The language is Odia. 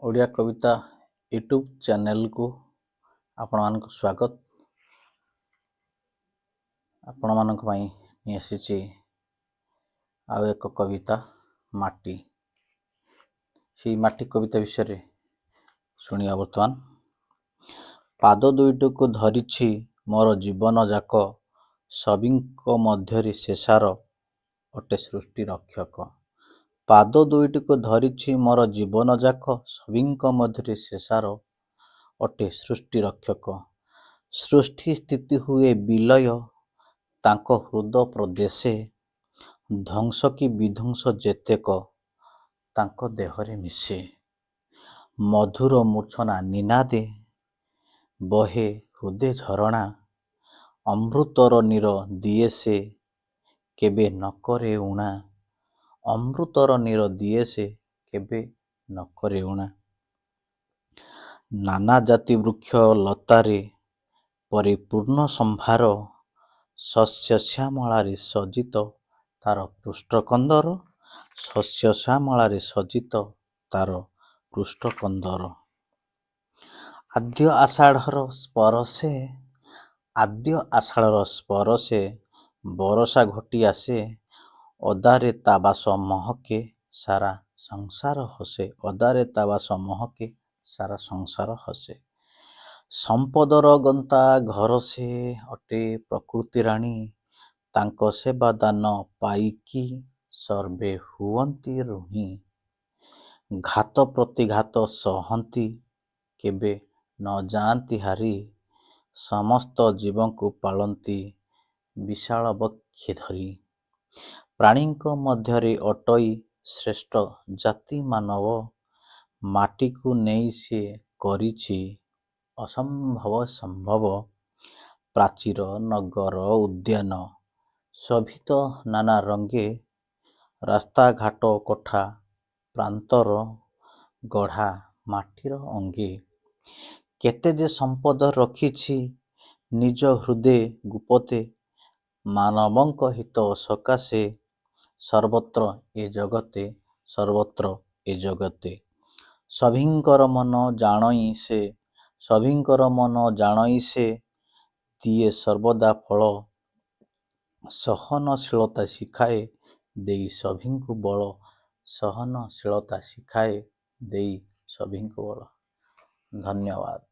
ଓଡ଼ିଆ କବିତା ୟୁଟ୍ୟୁବ୍ ଚ୍ୟାନେଲକୁ ଆପଣମାନଙ୍କୁ ସ୍ୱାଗତ। ଆପଣମାନଙ୍କ ପାଇଁ ନେଇ ଆସିଛି ଆଉ ଏକ କବିତା ମାଟି। ସେଇ ମାଟି କବିତା ବିଷୟରେ ଶୁଣିବା ବର୍ତ୍ତମାନ। ପାଦ ଦୁଇଟିକୁ ଧରିଛି ମୋର ଜୀବନ ଯାକ, ସଭିଙ୍କ ମଧ୍ୟରେ ଶେଷାର ଅଟେ ସୃଷ୍ଟି ରକ୍ଷକ। ପାଦ ଦୁଇଟିକୁ ଧରିଛି ମୋର ଜୀବନ ଯାକ, ସଭିଙ୍କ ମଧ୍ୟରେ ଶେଷାର ଅଟେ ସୃଷ୍ଟି ରକ୍ଷକ। ସୃଷ୍ଟି ସ୍ଥିତି ହୁଏ ବିଲୟ ତାଙ୍କ ହୃଦ ପ୍ରଦେଶେ, ଧ୍ୱଂସ କି ବିଧ୍ୱଂସ ଯେତେକ ତାଙ୍କ ଦେହରେ ମିଶେ। ମଧୁର ମୂର୍ଚ୍ଛନା ନିନାଦେ ବହେ ହୃଦେ ଝରଣା, ଅମୃତର ନୀର ଦିଏ ସେ କେବେ ନ କରେ ଊଣା। ଅମୃତର ନୀର ଦିଏ ସେ କେବେ ନ କରେ ଊଣା। ନାନା ଜାତି ବୃକ୍ଷ ଲତାରେ ପରିପୂର୍ଣ୍ଣ ସମ୍ଭାର, ଶସ୍ୟ ଶ୍ୟାମଳାରେ ସଜ୍ଜିତ ତାର ପୃଷ୍ଠ କନ୍ଦର। ଶସ୍ୟ ଶ୍ୟାମଳାରେ ସଜ୍ଜିତ ତାର ପୃଷ୍ଠ କନ୍ଦର। ଆଦ୍ୟ ଆଷାଢ଼ର ସ୍ପରଶେ, ଆଦ୍ୟ ଆଷାଢ଼ର ସ୍ପରଶେ ବରଷା ଘୋଟି ଆସେ, ଅଦାରେ ତା ବାସ ମହକେ ସାରା ସଂସାର ହସେ। ଅଦାରେ ତା ବାସ ମହକେ ସାରା ସଂସାର ହସେ। ସମ୍ପଦର ଗନ୍ତା ଘର ସେ ଅଟେ ପ୍ରକୃତି ରାଣୀ, ତାଙ୍କ ସେବା ଦାନ ପାଇକି ସର୍ବେ ହୁଅନ୍ତି ଋଣୀ। ଘାତ ପ୍ରତିଘାତ ସହନ୍ତି କେବେ ନ ଯାଆନ୍ତି ହାରି, ସମସ୍ତ ଜୀବଙ୍କୁ ପାଳନ୍ତି ବିଶାଳ ବକ୍ଷେ ଧରି। ପ୍ରାଣୀଙ୍କ ମଧ୍ୟରେ ଅଟଇ ଶ୍ରେଷ୍ଠ ଜାତି ମାନବ, ମାଟିକୁ ନେଇ ସେ କରିଛି ଅସମ୍ଭବ ସମ୍ଭବ। ପ୍ରାଚୀର ନଗର ଉଦ୍ୟାନ ଶୋଭିତ ନାନା ରଙ୍ଗେ, ରାସ୍ତା ଘାଟ କୋଠା ପ୍ରାନ୍ତର ଗଢ଼ା ମାଟିର ଅଙ୍ଗେ। କେତେ ଯେ ସମ୍ପଦ ରଖିଛି ନିଜ ହୃଦେ ଗୁପତେ, ମାନବଙ୍କ ହିତ ସକାଶେ ସର୍ବତ୍ର ଏ ଜଗତେ, ସର୍ବତ୍ର ଏ ଜଗତେ। ସଭିଙ୍କର ମନ ଜାଣଇ ସେ, ସଭିଙ୍କର ମନ ଜାଣଇ ସେ ଦିଏ ସର୍ବଦା ଫଳ, ସହନଶୀଳତା ଶିଖାଏ ଦେଇ ସଭିଙ୍କୁ ବଳ। ସହନଶୀଳତା ଶିଖାଏ ଦେଇ ସଭିଙ୍କୁ ବଳ। ଧନ୍ୟବାଦ।